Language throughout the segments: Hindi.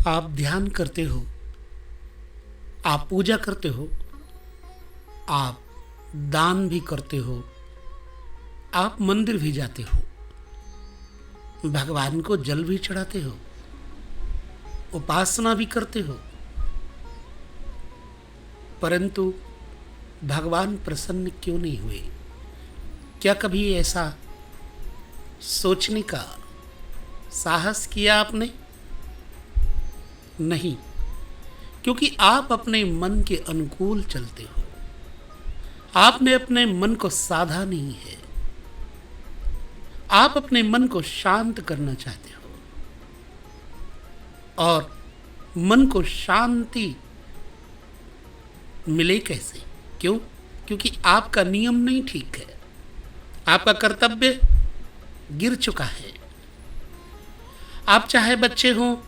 आप ध्यान करते हो, आप पूजा करते हो, आप दान भी करते हो, आप मंदिर भी जाते हो, भगवान को जल भी चढ़ाते हो, उपासना भी करते हो, परंतु भगवान प्रसन्न क्यों नहीं हुए? क्या कभी ऐसा सोचने का साहस किया आपने? नहीं, क्योंकि आप अपने मन के अनुकूल चलते हो। आपने अपने मन को साधा नहीं है। आप अपने मन को शांत करना चाहते हो, और मन को शांति मिले कैसे? क्यों? क्योंकि आपका नियम नहीं ठीक है, आपका कर्तव्य गिर चुका है। आप चाहे बच्चे हो,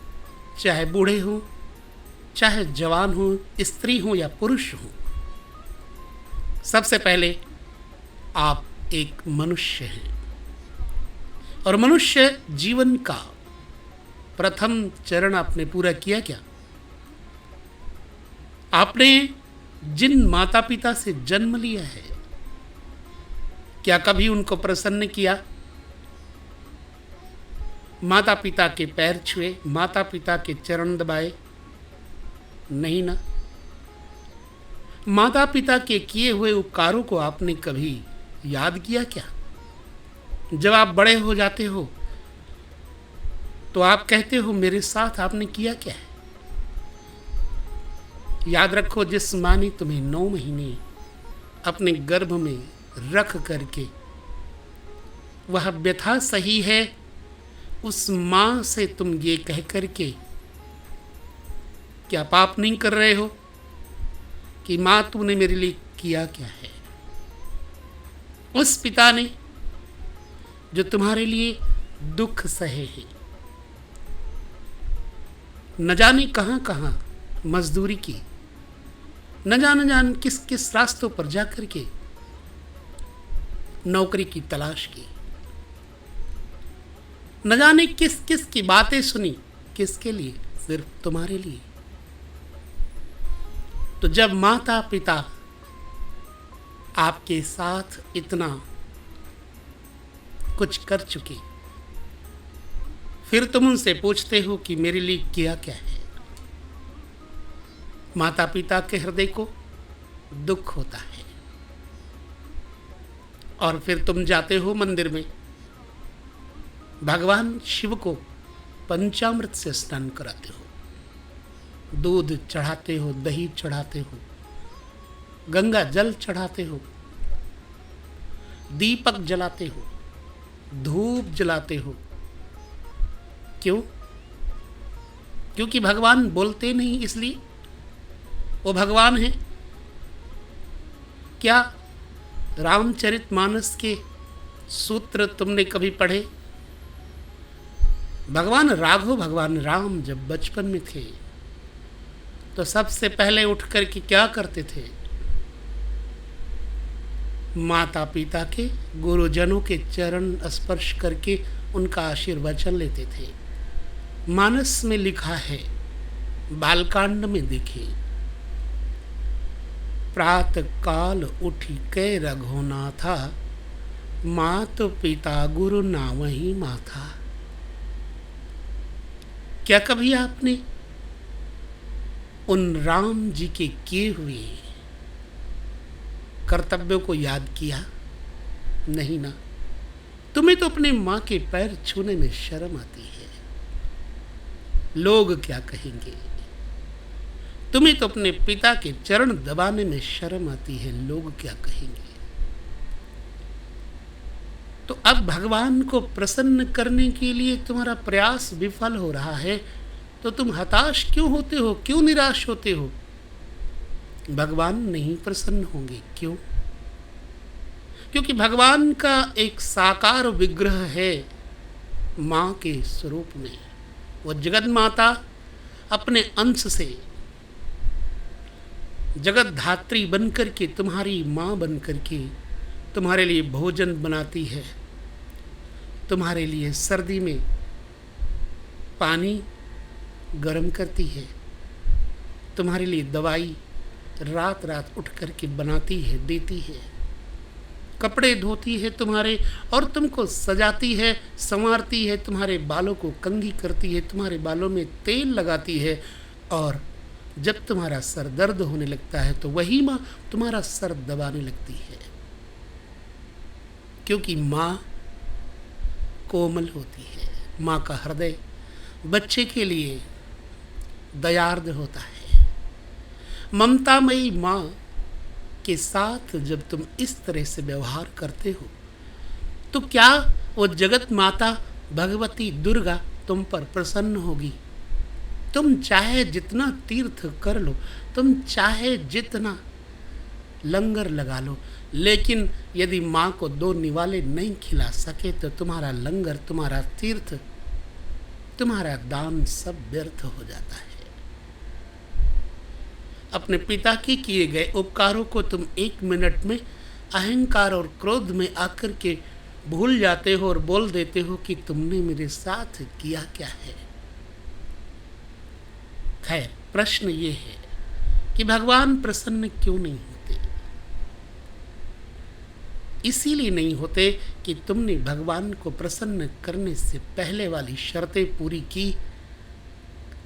चाहे बूढ़े हो, चाहे जवान हो, स्त्री हो या पुरुष हो, सबसे पहले आप एक मनुष्य हैं। और मनुष्य जीवन का प्रथम चरण आपने पूरा किया क्या? आपने जिन माता पिता से जन्म लिया है, क्या कभी उनको प्रसन्न किया? माता पिता के पैर छुए, माता पिता के चरण दबाए? नहीं ना। माता पिता के किए हुए उपकारों को आपने कभी याद किया क्या? जब आप बड़े हो जाते हो तो आप कहते हो मेरे साथ आपने किया क्या है? याद रखो, जिस माँ ने तुम्हें 9 महीने अपने गर्भ में रख करके वह व्यथा सही है, उस माँ से तुम ये कह करके क्या पाप नहीं कर रहे हो कि माँ तूने मेरे लिए किया क्या है? उस पिता ने जो तुम्हारे लिए दुख सहे हैं, न जाने कहां कहां मजदूरी की, न जान किस किस रास्तों पर जाकर के नौकरी की तलाश की, न जाने किस किस की बातें सुनी, किसके लिए? सिर्फ तुम्हारे लिए। तो जब माता पिता आपके साथ इतना कुछ कर चुके, फिर तुम उनसे पूछते हो कि मेरे लिए किया क्या है? माता पिता के हृदय को दुख होता है। और फिर तुम जाते हो मंदिर में, भगवान शिव को पंचामृत से स्नान कराते हो, दूध चढ़ाते हो, दही चढ़ाते हो, गंगा जल चढ़ाते हो, दीपक जलाते हो, धूप जलाते हो। क्यों? क्योंकि भगवान बोलते नहीं, इसलिए वो भगवान है। क्या रामचरितमानस के सूत्र तुमने कभी पढ़े? भगवान राघव, भगवान राम जब बचपन में थे तो सबसे पहले उठ करके क्या करते थे? माता पिता के, गुरुजनों के चरण स्पर्श करके उनका आशीर्वचन लेते थे। मानस में लिखा है, बालकांड में देखें, प्रातः काल उठी कै रघुनाथा, मात पिता गुरु नावहि माथा। क्या कभी आपने उन राम जी के किए हुए कर्तव्यों को याद किया? नहीं ना। तुम्हें तो अपने माँ के पैर छूने में शर्म आती है, लोग क्या कहेंगे? तुम्हें तो अपने पिता के चरण दबाने में शर्म आती है, लोग क्या कहेंगे? तो अब भगवान को प्रसन्न करने के लिए तुम्हारा प्रयास विफल हो रहा है, तो तुम हताश क्यों होते हो? क्यों निराश होते हो? भगवान नहीं प्रसन्न होंगे। क्यों? क्योंकि भगवान का एक साकार विग्रह है माँ के स्वरूप में। वो जगत माता अपने अंश से जगत धात्री बनकर के, तुम्हारी माँ बनकर के तुम्हारे लिए भोजन बनाती है, तुम्हारे लिए सर्दी में पानी गर्म करती है, तुम्हारे लिए दवाई रात रात उठ कर के बनाती है, देती है, कपड़े धोती है तुम्हारे और तुमको सजाती है, संवारती है, तुम्हारे बालों को कंघी करती है, तुम्हारे बालों में तेल लगाती है, और जब तुम्हारा सर दर्द होने लगता है तो वही माँ तुम्हारा सर दबाने लगती है, क्योंकि माँ कोमल होती है। माँ का हृदय बच्चे के लिए दयार्द होता है। ममतामयी माँ के साथ जब तुम इस तरह से व्यवहार करते हो तो क्या वो जगत माता भगवती दुर्गा तुम पर प्रसन्न होगी? तुम चाहे जितना तीर्थ कर लो, तुम चाहे जितना लंगर लगा लो, लेकिन यदि माँ को 2 निवाले नहीं खिला सके तो तुम्हारा लंगर, तुम्हारा तीर्थ, तुम्हारा दान सब व्यर्थ हो जाता है। अपने पिता के किए गए उपकारों को तुम 1 मिनट में अहंकार और क्रोध में आकर के भूल जाते हो और बोल देते हो कि तुमने मेरे साथ किया क्या है। खैर, प्रश्न ये है कि भगवान प्रसन्न क्यों नहीं होते? इसीलिए नहीं होते कि तुमने भगवान को प्रसन्न करने से पहले वाली शर्तें पूरी की।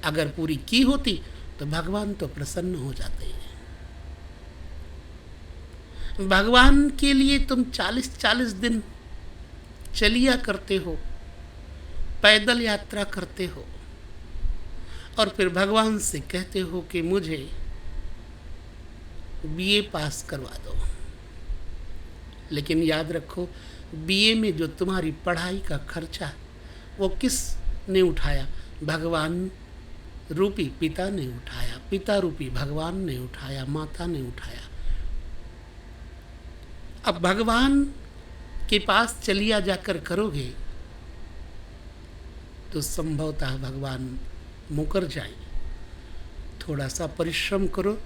अगर पूरी की होती तो भगवान तो प्रसन्न हो जाते हैं। भगवान के लिए तुम 40-40 दिन चलिया करते हो, पैदल यात्रा करते हो, और फिर भगवान से कहते हो कि मुझे बीए पास करवा दो। लेकिन याद रखो, बीए में जो तुम्हारी पढ़ाई का खर्चा वो किस ने उठाया? भगवान रूपी पिता ने उठाया, पिता रूपी भगवान ने उठाया, माता ने उठाया। अब भगवान के पास चलिया जाकर करोगे तो संभवतः भगवान मुकर जाए। थोड़ा सा परिश्रम करो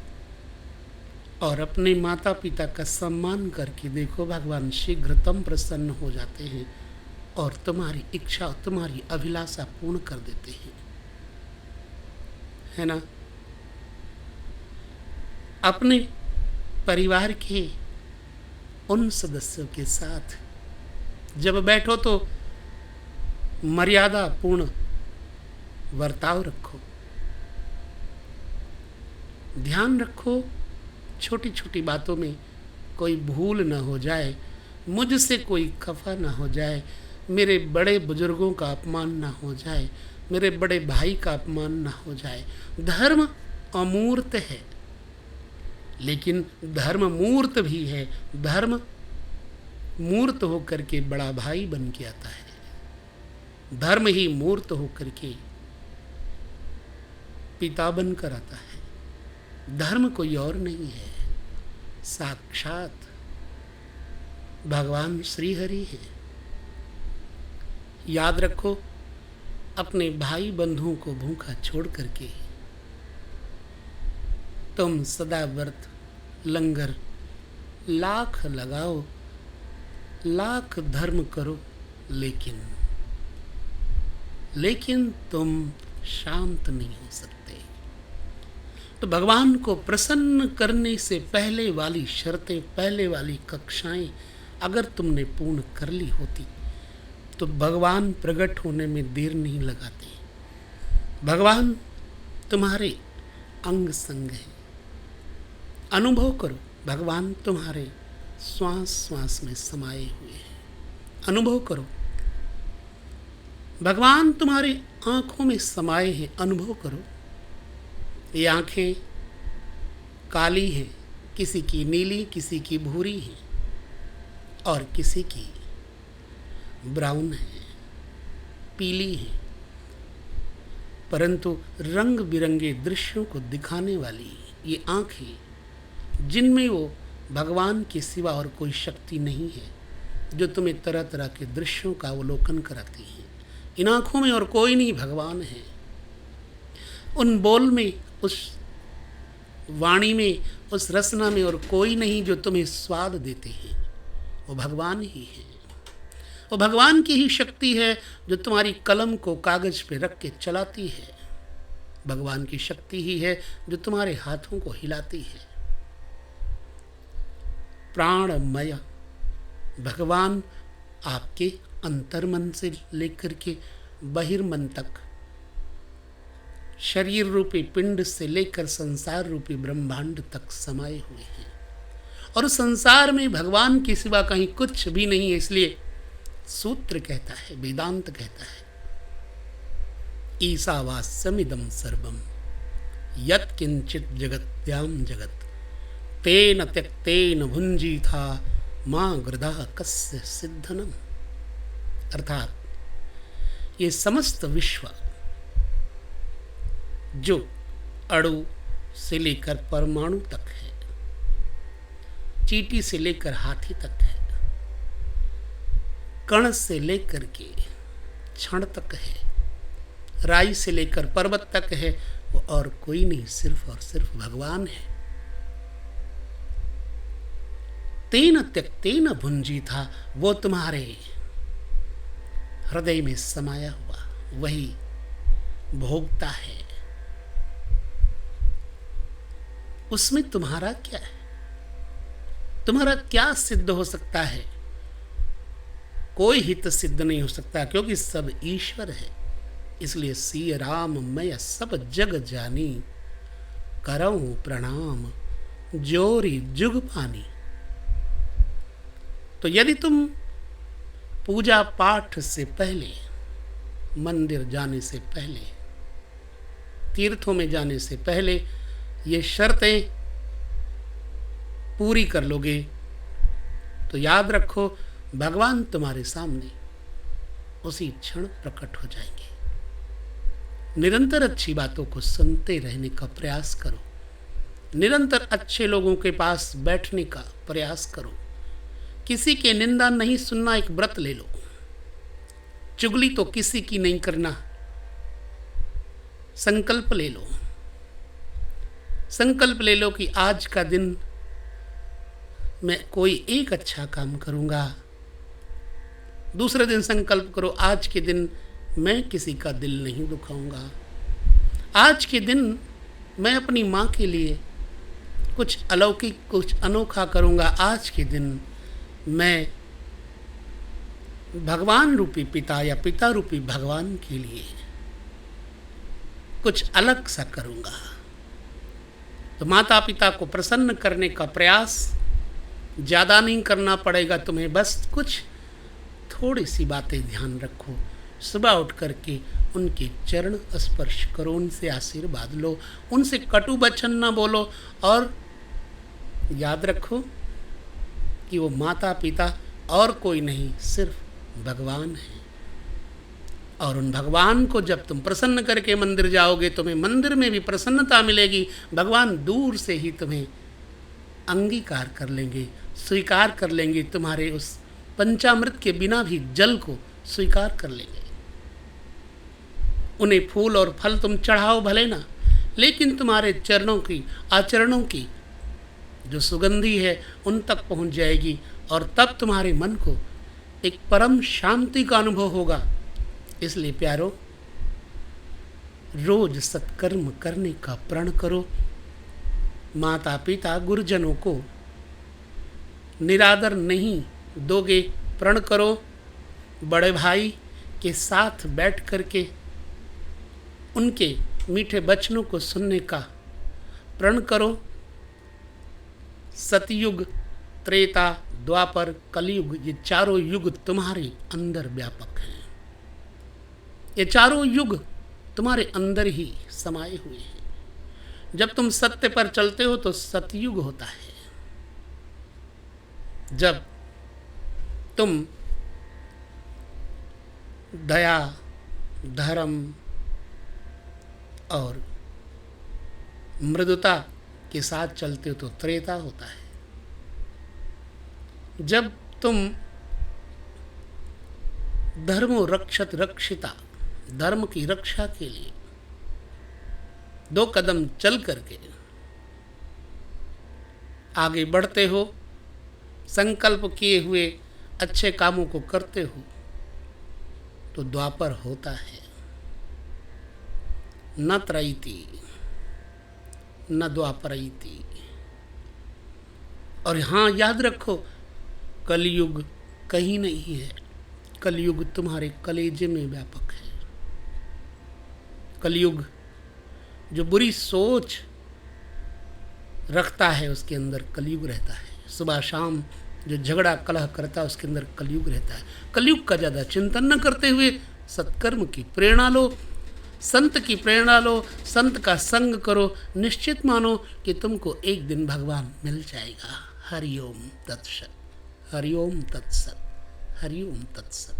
और अपने माता पिता का सम्मान करके देखो, भगवान शीघ्रतम प्रसन्न हो जाते हैं और तुम्हारी इच्छा, तुम्हारी अभिलाषा पूर्ण कर देते हैं, है ना? अपने परिवार के उन सदस्यों के साथ जब बैठो तो मर्यादा पूर्ण वर्ताव रखो। ध्यान रखो छोटी छोटी बातों में कोई भूल न हो जाए, मुझसे कोई खफा न हो जाए, मेरे बड़े बुजुर्गों का अपमान न हो जाए, मेरे बड़े भाई का अपमान न हो जाए। धर्म अमूर्त है, लेकिन धर्म मूर्त भी है। धर्म मूर्त होकर के बड़ा भाई बन के आता है, धर्म ही मूर्त होकर के पिता बनकर आता है। धर्म कोई और नहीं है, साक्षात भगवान श्री हरि है। याद रखो, अपने भाई बंधुओं को भूखा छोड़ करके तुम सदा व्रत, लंगर लाख लगाओ, लाख धर्म करो, लेकिन तुम शांत नहीं हो सकते। तो भगवान को प्रसन्न करने से पहले वाली शर्तें, पहले वाली कक्षाएं अगर तुमने पूर्ण कर ली होती तो भगवान प्रकट होने में देर नहीं लगाते। भगवान तुम्हारे अंग संग है। अनुभव करो, भगवान तुम्हारे श्वास श्वास में समाये हुए हैं। अनुभव करो, भगवान तुम्हारी आंखों में समाये हैं। अनुभव करो, ये आंखें काली हैं, किसी की नीली, किसी की भूरी है और किसी की ब्राउन है, पीली है, परंतु रंग बिरंगे दृश्यों को दिखाने वाली ये आंखें, जिनमें वो भगवान के सिवा और कोई शक्ति नहीं है, जो तुम्हें तरह तरह के दृश्यों का अवलोकन कराती है। इन आंखों में और कोई नहीं, भगवान है। उन बोल में, उस वाणी में, उस रसना में और कोई नहीं जो तुम्हें स्वाद देते हैं। वो भगवान ही है। वो भगवान की ही शक्ति है जो तुम्हारी कलम को कागज पे रख के चलाती है। भगवान की शक्ति ही है जो तुम्हारे हाथों को हिलाती है। प्राणमय भगवान आपके अंतर्मन से लेकर के बहिर्मन तक, शरीर रूपी पिंड से लेकर संसार रूपी ब्रह्मांड तक समाये हुए हैं। और संसार में भगवान के सिवा कहीं कुछ भी नहीं है। इसलिए सूत्र कहता है, वेदांत कहता है, ईशावास्यमिदं सर्वं यत् किंचित जगत्याम जगत तेन त्यक्तेन भुंजीथा मां गृधा कस्य सिद्धनम। अर्थात ये समस्त विश्व जो अणु से लेकर परमाणु तक है, चींटी से लेकर हाथी तक है, कण से लेकर के क्षण तक है, राई से लेकर पर्वत तक है, वो और कोई नहीं, सिर्फ और सिर्फ भगवान है। तेन त्यक्तेन भुंजी था, वो तुम्हारे हृदय में समाया हुआ वही भोगता है। उसमें तुम्हारा क्या है? तुम्हारा क्या सिद्ध हो सकता है? कोई हित सिद्ध नहीं हो सकता, क्योंकि सब ईश्वर है। इसलिए सी राम मैं सब जग जानी, करऊं प्रणाम जोरी जुग पानी। तो यदि तुम पूजा पाठ से पहले, मंदिर जाने से पहले, तीर्थों में जाने से पहले ये शर्तें पूरी कर लोगे, तो याद रखो भगवान तुम्हारे सामने उसी क्षण प्रकट हो जाएंगे। निरंतर अच्छी बातों को सुनते रहने का प्रयास करो, निरंतर अच्छे लोगों के पास बैठने का प्रयास करो। किसी के निंदा नहीं सुनना एक व्रत ले लो। चुगली तो किसी की नहीं करना, संकल्प ले लो। संकल्प ले लो कि आज का दिन मैं कोई एक अच्छा काम करूंगा। दूसरे दिन संकल्प करो, आज के दिन मैं किसी का दिल नहीं दुखाऊंगा। आज के दिन मैं अपनी माँ के लिए कुछ अलौकिक, कुछ अनोखा करूंगा। आज के दिन मैं भगवान रूपी पिता या पिता रूपी भगवान के लिए कुछ अलग सा करूंगा। तो माता पिता को प्रसन्न करने का प्रयास ज़्यादा नहीं करना पड़ेगा तुम्हें, बस कुछ थोड़ी सी बातें ध्यान रखो। सुबह उठ करके उनके चरण स्पर्श करो, उनसे आशीर्वाद लो, उनसे कटु वचन न बोलो। और याद रखो कि वो माता पिता और कोई नहीं, सिर्फ भगवान है। और उन भगवान को जब तुम प्रसन्न करके मंदिर जाओगे, तुम्हें मंदिर में भी प्रसन्नता मिलेगी। भगवान दूर से ही तुम्हें अंगीकार कर लेंगे, स्वीकार कर लेंगे। तुम्हारे उस पंचामृत के बिना भी जल को स्वीकार कर लेंगे। उन्हें फूल और फल तुम चढ़ाओ भले ना, लेकिन तुम्हारे चरणों की, आचरणों की जो सुगंधी है उन तक पहुंच जाएगी। और तब तुम्हारे मन को एक परम शांति का अनुभव होगा। इसलिए प्यारो, रोज सत्कर्म करने का प्रण करो। माता पिता गुरुजनों को निरादर नहीं दोगे, प्रण करो। बड़े भाई के साथ बैठ करके उनके मीठे वचनों को सुनने का प्रण करो। सतयुग, त्रेता, द्वापर, कलयुग, ये चारों युग तुम्हारे अंदर व्यापक हैं। ये चारों युग तुम्हारे अंदर ही समाये हुए हैं। जब तुम सत्य पर चलते हो तो सतयुग होता है। जब तुम दया, धर्म और मृदुता के साथ चलते हो तो त्रेता होता है। जब तुम धर्मो रक्षत रक्षिता, धर्म की रक्षा के लिए 2 कदम चल करके आगे बढ़ते हो, संकल्प किए हुए अच्छे कामों को करते हो, तो द्वापर होता है। न त्रयीति न द्वापरयति। और हाँ, याद रखो, कलयुग कहीं नहीं है, कलयुग तुम्हारे कलेजे में व्यापक है। कलयुग जो बुरी सोच रखता है उसके अंदर कलयुग रहता है। सुबह शाम जो झगड़ा कलह करता है उसके अंदर कलयुग रहता है। कलयुग का ज़्यादा चिंतन न करते हुए सत्कर्म की प्रेरणा लो, संत की प्रेरणा लो, संत का संग करो। निश्चित मानो कि तुमको एक दिन भगवान मिल जाएगा। हरिओम तत्सत, हरिओम तत्सत, हरिओम तत्सत।